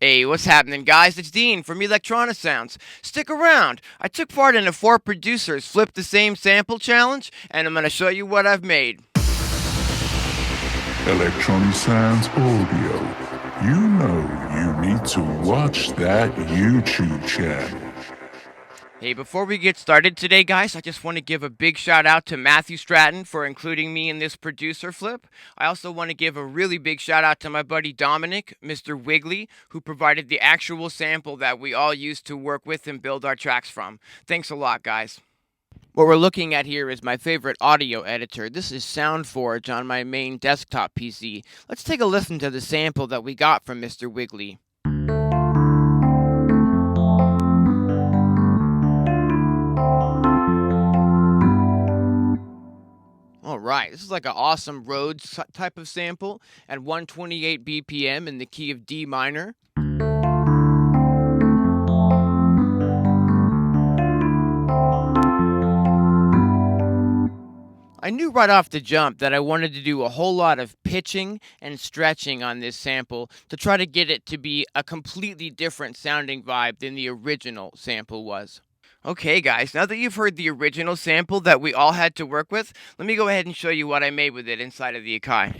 Hey, what's happening, guys? It's Dean from Electronisounds. Stick around. I took part in a 4 producers flip the same sample challenge, and I'm going to show you what I've made. Electronisounds audio. You know you need to watch that YouTube channel. Hey, before we get started today, guys, I just want to give a big shout out to Matthew Stratton for including me in this producer flip. I also want to give a really big shout out to my buddy Dominic, Mr. Wiggly, who provided the actual sample that we all use to work with and build our tracks from. Thanks a lot, guys. What we're looking at here is my favorite audio editor. This is SoundForge on my main desktop PC. Let's take a listen to the sample that we got from Mr. Wiggly. All right, this is like an awesome Rhodes type of sample at 128 BPM in the key of D minor. I knew right off the jump that I wanted to do a whole lot of pitching and stretching on this sample to try to get it to be a completely different sounding vibe than the original sample was. Okay, guys, now that you've heard the original sample that we all had to work with, let me go ahead and show you what I made with it inside of the AKAI.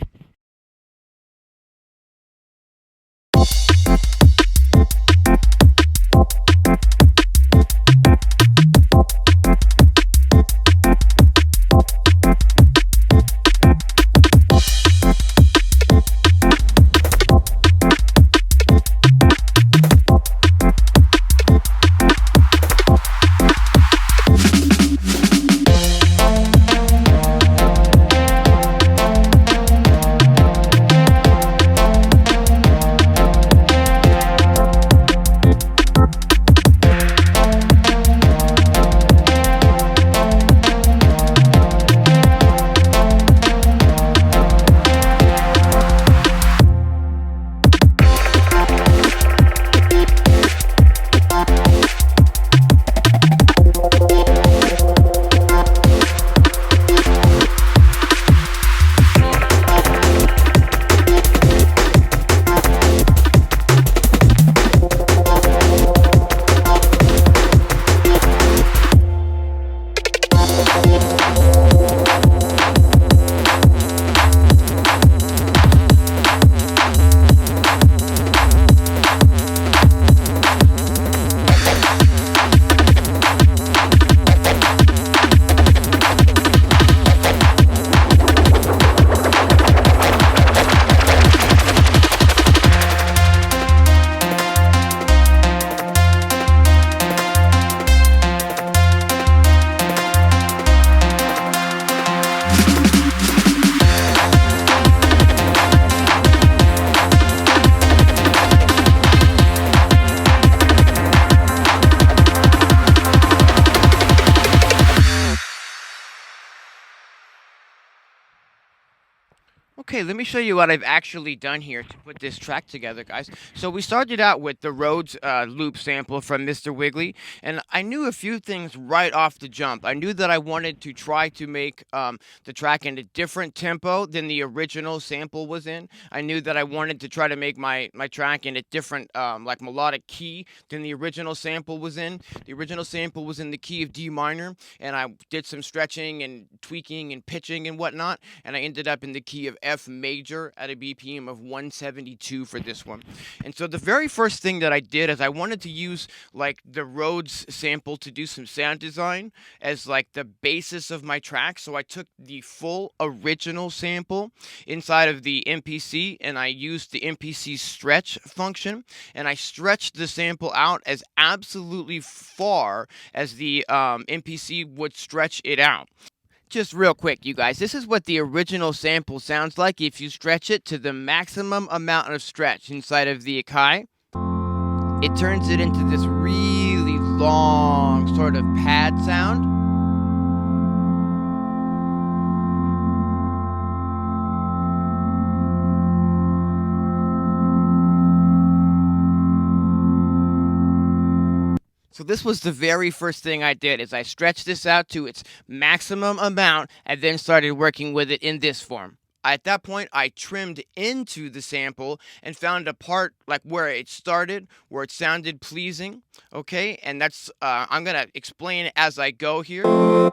Okay, let me show you what I've actually done here to put this track together, guys. So we started out with the Rhodes loop sample from Mr. Wiggly, and I knew a few things right off the jump. I knew that I wanted to try to make the track in a different tempo than the original sample was in. I knew that I wanted to try to make my track in a different like melodic key than the original sample was in. The original sample was in the key of D minor, and I did some stretching and tweaking and pitching and whatnot, and I ended up in the key of F major at a BPM of 172 for this one. And so the very first thing that I did is I wanted to use like the Rhodes sample to do some sound design as like the basis of my track. So I took the full original sample inside of the MPC and I used the MPC stretch function, and I stretched the sample out as absolutely far as the MPC would stretch it out. Just real quick, you guys, this is what the original sample sounds like if you stretch it to the maximum amount of stretch inside of the AKAI. It turns it into this really long sort of pad sound. So this was the very first thing I did, is I stretched this out to its maximum amount and then started working with it in this form. At that point, I trimmed into the sample and found a part like where it started, where it sounded pleasing. Okay, and that's I'm gonna explain it as I go here.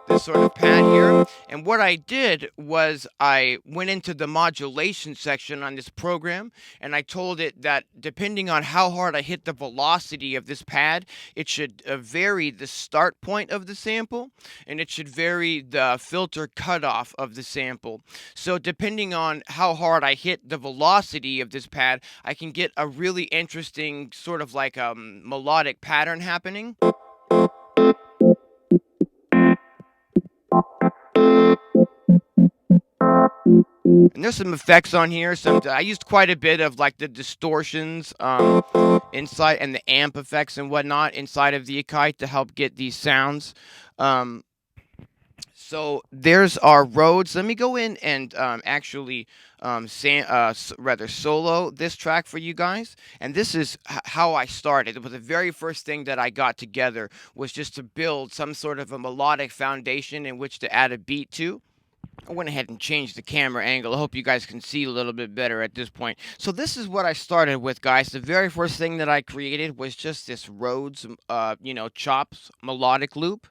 This sort of pad here, and what I did was I went into the modulation section on this program, and I told it that depending on how hard I hit the velocity of this pad, it should vary the start point of the sample, and it should vary the filter cutoff of the sample. So depending on how hard I hit the velocity of this pad, I can get a really interesting sort of like melodic pattern happening. And there's some effects on here. I used quite a bit of like the distortions inside and the amp effects and whatnot inside of the Akai to help get these sounds. Um, So there's our Rhodes. Let me go in and actually rather solo this track for you guys. And this is how I started. It was the very first thing that I got together was just to build some sort of a melodic foundation in which to add a beat to. I went ahead and changed the camera angle. I hope you guys can see a little bit better at this point. So this is what I started with, guys. The very first thing that I created was just this Rhodes, chops melodic loop.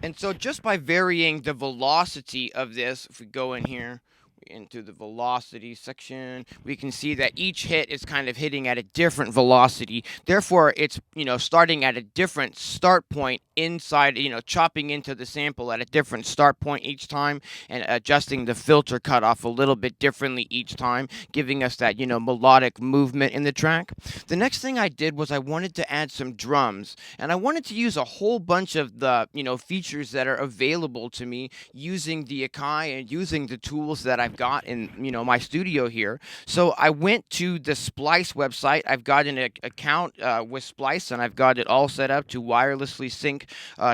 And so just by varying the velocity of this, if we go in here into the velocity section, we can see that each hit is kind of hitting at a different velocity. Therefore, it's, starting at a different start point inside, chopping into the sample at a different start point each time and adjusting the filter cutoff a little bit differently each time, giving us that, melodic movement in the track. The next thing I did was I wanted to add some drums, and I wanted to use a whole bunch of the, features that are available to me using the Akai and using the tools that I've got in, my studio here. So I went to the Splice website. I've got an account with Splice, and I've got it all set up to wirelessly sync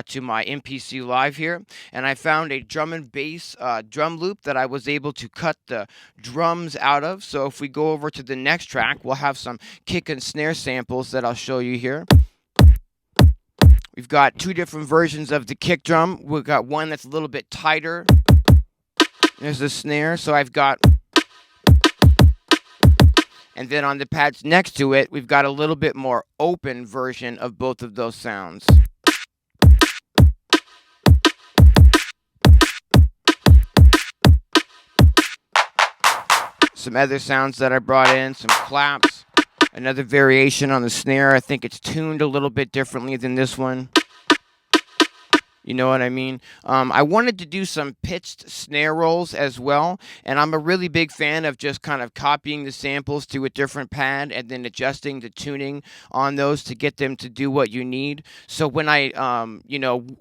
to my MPC Live here. And I found a drum and bass drum loop that I was able to cut the drums out of. So if we go over to the next track, we'll have some kick and snare samples that I'll show you here. We've got two different versions of the kick drum. We've got one that's a little bit tighter. There's the snare, so I've got... And then on the pads next to it, we've got a little bit more open version of both of those sounds. Some other sounds that I brought in, some claps. Another variation on the snare. I think it's tuned a little bit differently than this one. You know what I mean? I wanted to do some pitched snare rolls as well, and I'm a really big fan of just kind of copying the samples to a different pad and then adjusting the tuning on those to get them to do what you need. So when I,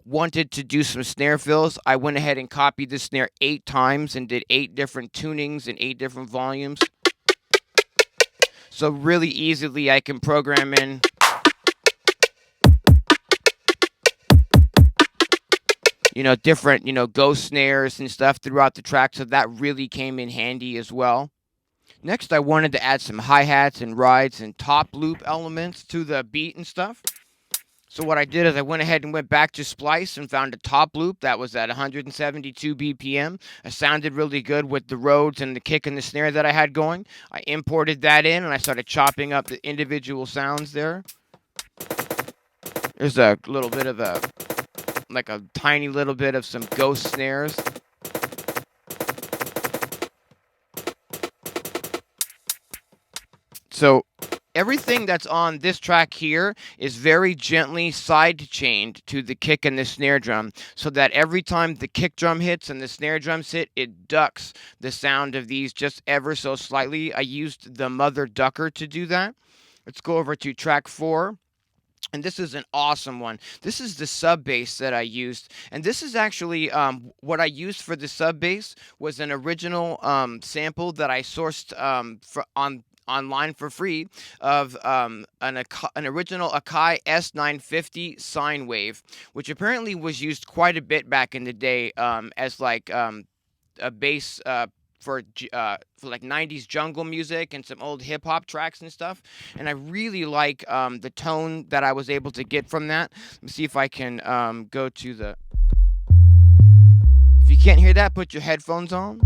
wanted to do some snare fills, I went ahead and copied the snare 8 times and did 8 different tunings and 8 different volumes. So really easily I can program in different, ghost snares and stuff throughout the track, so that really came in handy as well. Next, I wanted to add some hi-hats and rides and top loop elements to the beat and stuff. So what I did is I went ahead and went back to Splice and found a top loop that was at 172 BPM. It sounded really good with the Rhodes and the kick and the snare that I had going. I imported that in and I started chopping up the individual sounds there. There's a little bit of a tiny little bit of some ghost snares. So everything that's on this track here is very gently side-chained to the kick and the snare drum, so that every time the kick drum hits and the snare drums hit, it ducks the sound of these just ever so slightly. I used the Mother Ducker to do that. Let's go over to track 4. And this is an awesome one. This is the sub bass that I used. And this is actually what I used for the sub bass was an original sample that I sourced online for free of an original Akai S950 sine wave, which apparently was used quite a bit back in the day as like a bass for like 90s jungle music and some old hip hop tracks and stuff. And I really like the tone that I was able to get from that. Let me see if I can go to the. If you can't hear that, put your headphones on.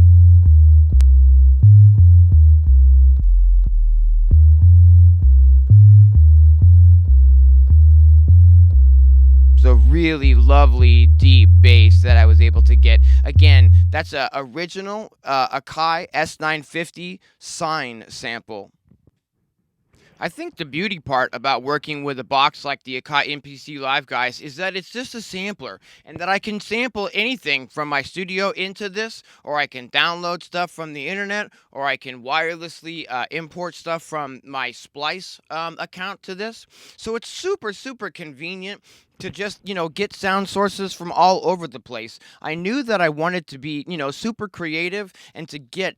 So really lovely deep bass that I was able to get. Again, that's a original AKAI S950 sine sample. I think the beauty part about working with a box like the AKAI MPC Live, guys, is that it's just a sampler, and that I can sample anything from my studio into this, or I can download stuff from the internet, or I can wirelessly import stuff from my Splice account to this. So it's super, super convenient to just, get sound sources from all over the place. I knew that I wanted to be, super creative and to get,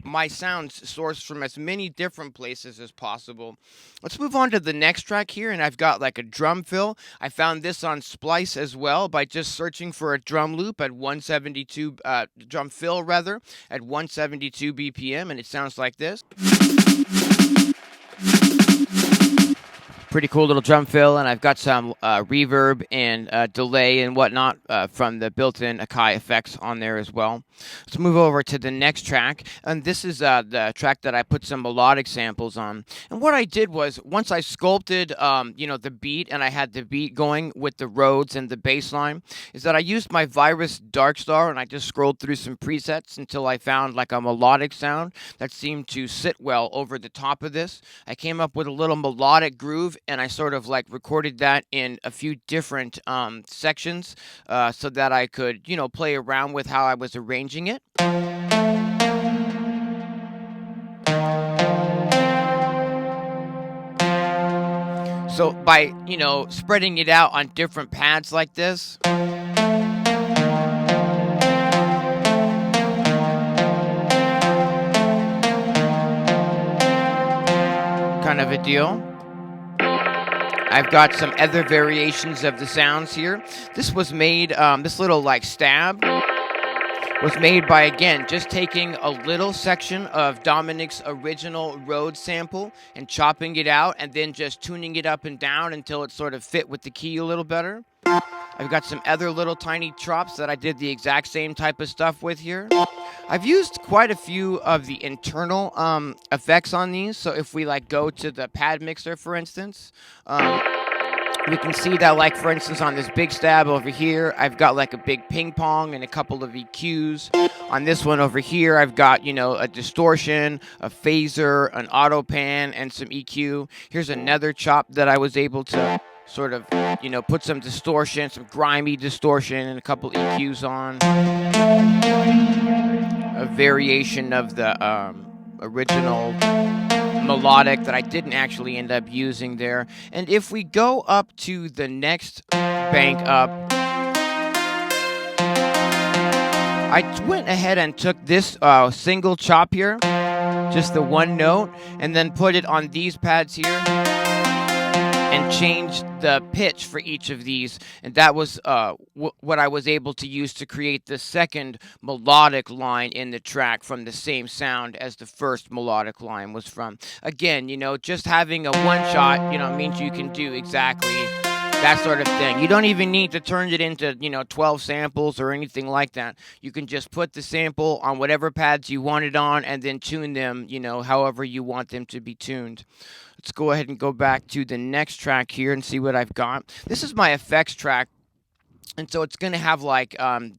my sounds sourced from as many different places as possible. Let's move on to the next track here, and I've got like a drum fill. I found this on Splice as well by just searching for a drum loop at 172, drum fill rather, at 172 BPM, and it sounds like this. Pretty cool little drum fill, and I've got some reverb and delay and whatnot from the built-in AKAI effects on there as well. Let's move over to the next track, and this is the track that I put some melodic samples on. And what I did was, once I sculpted, the beat, and I had the beat going with the Rhodes and the bass line, is that I used my Virus Darkstar, and I just scrolled through some presets until I found like a melodic sound that seemed to sit well over the top of this. I came up with a little melodic groove, and I sort of like recorded that in a few different sections so that I could, play around with how I was arranging it. So by, spreading it out on different pads like this, kind of a deal. I've got some other variations of the sounds here. This was made, this little like stab was made by, again, just taking a little section of Dominic's original Rhodes sample and chopping it out and then just tuning it up and down until it sort of fit with the key a little better. I've got some other little tiny chops that I did the exact same type of stuff with here. I've used quite a few of the internal effects on these. So if we like go to the pad mixer, for instance, we can see that, like, for instance, on this big stab over here, I've got like a big ping pong and a couple of EQs. On this one over here, I've got, a distortion, a phaser, an auto pan, and some EQ. Here's another chop that I was able to sort of, put some distortion, some grimy distortion, and a couple EQs on. A variation of the original melodic that I didn't actually end up using there. And if we go up to the next bank up, I went ahead and took this single chop here, just the one note, and then put it on these pads here and changed the pitch for each of these, and that was what I was able to use to create the second melodic line in the track from the same sound as the first melodic line was from. Again, just having a one shot, means you can do exactly that sort of thing. You don't even need to turn it into, 12 samples or anything like that. You can just put the sample on whatever pads you want it on and then tune them, however you want them to be tuned. Let's go ahead and go back to the next track here and see what I've got. This is my effects track. And so it's going to have like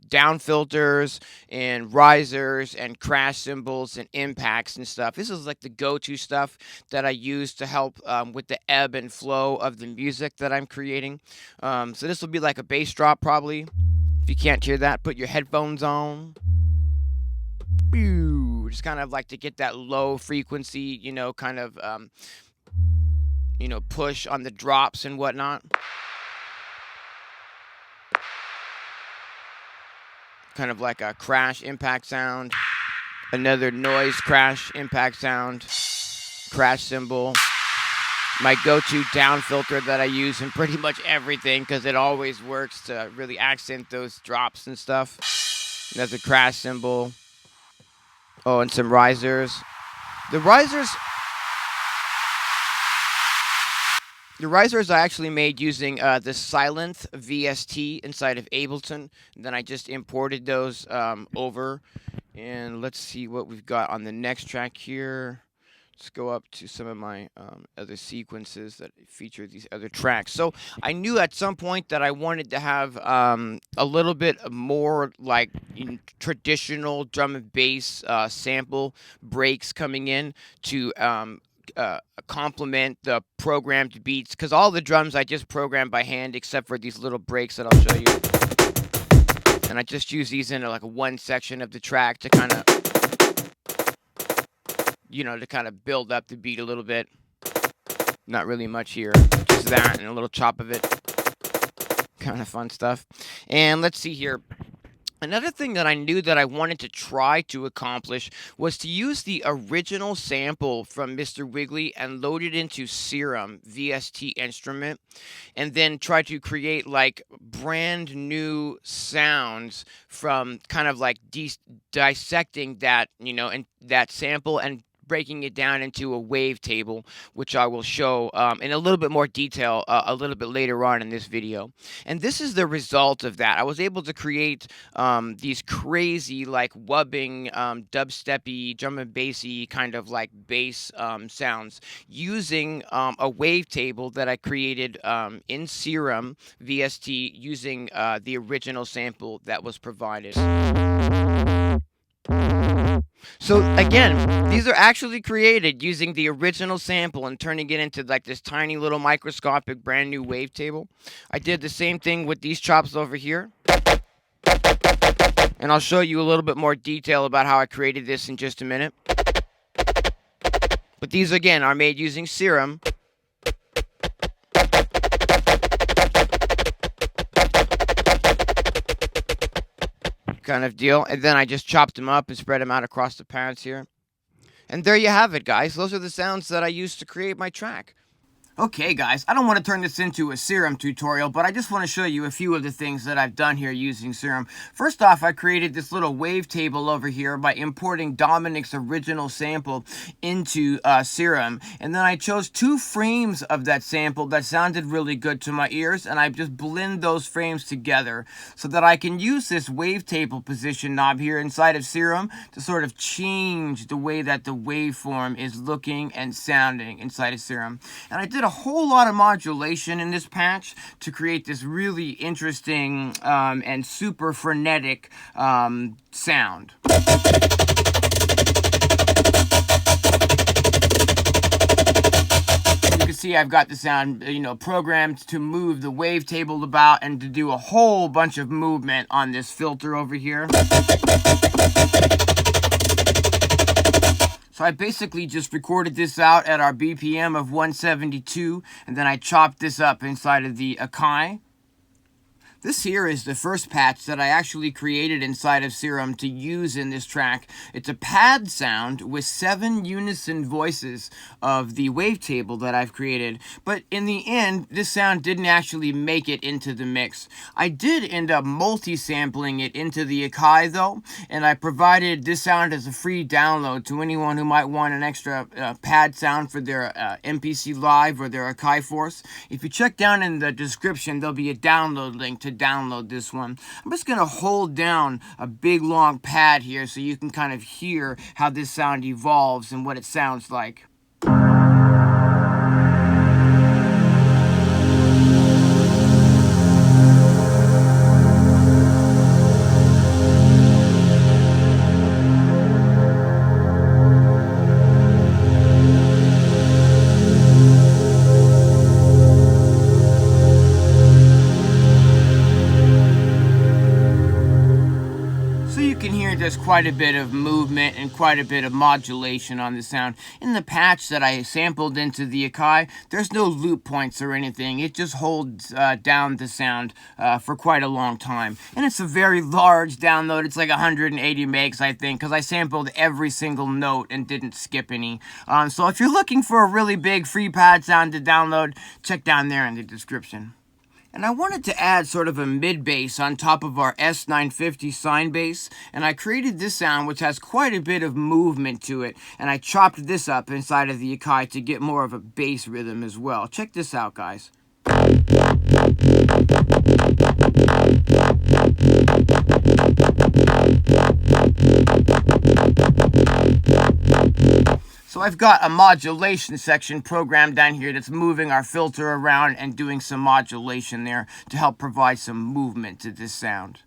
down filters and risers and crash cymbals and impacts and stuff. This is like the go-to stuff that I use to help with the ebb and flow of the music that I'm creating. So this will be like a bass drop probably. If you can't hear that, put your headphones on. Just kind of like to get that low frequency, kind of, push on the drops and whatnot. Kind of like a crash impact sound, another noise crash impact sound, crash cymbal. My go-to down filter that I use in pretty much everything because it always works to really accent those drops and stuff. That's a crash cymbal. Oh, and some risers. The risers The risers I actually made using the Silent VST inside of Ableton. And then I just imported those over. And let's see what we've got on the next track here. Let's go up to some of my other sequences that feature these other tracks. So I knew at some point that I wanted to have a little bit more like traditional drum and bass sample breaks coming in to complement the programmed beats, because all the drums I just programmed by hand except for these little breaks that I'll show you. And I just use these in like one section of the track to kind of, to kind of build up the beat a little bit. Not really much here, just that and a little chop of it. Kind of fun stuff. And let's see here. Another thing that I knew that I wanted to try to accomplish was to use the original sample from Mr. Wiggly and load it into Serum VST instrument, and then try to create like brand new sounds from kind of like dissecting that, and that sample and breaking it down into a wavetable, which I will show in a little bit more detail a little bit later on in this video. And this is the result of that. I was able to create these crazy, like wubbing, dubsteppy, drum and bassy kind of like bass sounds using a wavetable that I created in Serum VST using the original sample that was provided. So again, these are actually created using the original sample and turning it into like this tiny little microscopic brand new wavetable. I did the same thing with these chops over here. And I'll show you a little bit more detail about how I created this in just a minute. But these again are made using Serum. Kind of deal, and then I just chopped them up and spread them out across the pads here. And there you have it, guys. Those are the sounds that I used to create my track. Okay, guys, I don't want to turn this into a Serum tutorial, but I just want to show you a few of the things that I've done here using Serum. First off, I created this little wavetable over here by importing Dominic's original sample into Serum. And then I chose 2 frames of that sample that sounded really good to my ears, and I just blend those frames together so that I can use this wavetable position knob here inside of Serum to sort of change the way that the waveform is looking and sounding inside of Serum. And I did a whole lot of modulation in this patch to create this really interesting and super frenetic sound. You can see I've got the sound, programmed to move the wavetable about and to do a whole bunch of movement on this filter over here. So I basically just recorded this out at our BPM of 172, and then I chopped this up inside of the AKAI. This here is the first patch that I actually created inside of Serum to use in this track. It's a pad sound with 7 unison voices of the wavetable that I've created. But in the end, this sound didn't actually make it into the mix. I did end up multi-sampling it into the AKAI though, and I provided this sound as a free download to anyone who might want an extra pad sound for their MPC Live or their AKAI Force. If you check down in the description, there'll be a download link to download this one. I'm just going to hold down a big long pad here so you can kind of hear how this sound evolves and what it sounds like. There's quite a bit of movement and quite a bit of modulation on the sound. In the patch that I sampled into the AKAI, there's no loop points or anything. It just holds down the sound for quite a long time. And it's a very large download. It's like 180 megs, I think, because I sampled every single note and didn't skip any. So if you're looking for a really big free pad sound to download, check down there in the description. And I wanted to add sort of a mid bass on top of our S950 sine bass, and I created this sound which has quite a bit of movement to it, and I chopped this up inside of the AKAI to get more of a bass rhythm as well. Check this out, guys. So I've got a modulation section programmed down here that's moving our filter around and doing some modulation there to help provide some movement to this sound.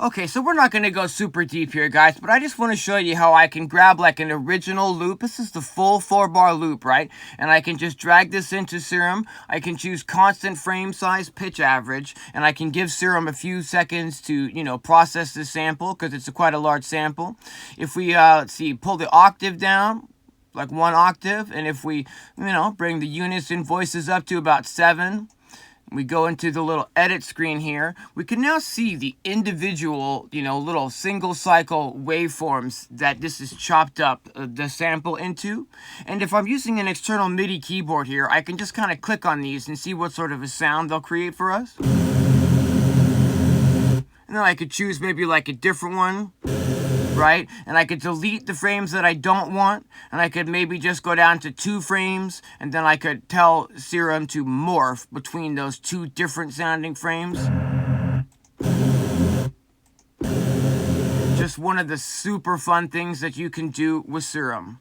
Okay, so we're not going to go super deep here, guys, but I just want to show you how I can grab like an original loop. This is the full 4-bar loop, right? And I can just drag this into Serum. I can choose constant frame size, pitch average, and I can give Serum a few seconds to, process this sample because it's quite a large sample. If we, let's see, pull the octave down, like 1 octave, and if we, bring the unison voices up to about 7, we go into the little edit screen here, we can now see the individual, little single cycle waveforms that this is chopped up the sample into. And if I'm using an external MIDI keyboard here, I can just kind of click on these and see what sort of a sound they'll create for us. And then I could choose maybe like a different one, right? And I could delete the frames that I don't want, and I could maybe just go down to 2 frames, and then I could tell Serum to morph between those 2 different sounding frames. Just one of the super fun things that you can do with Serum.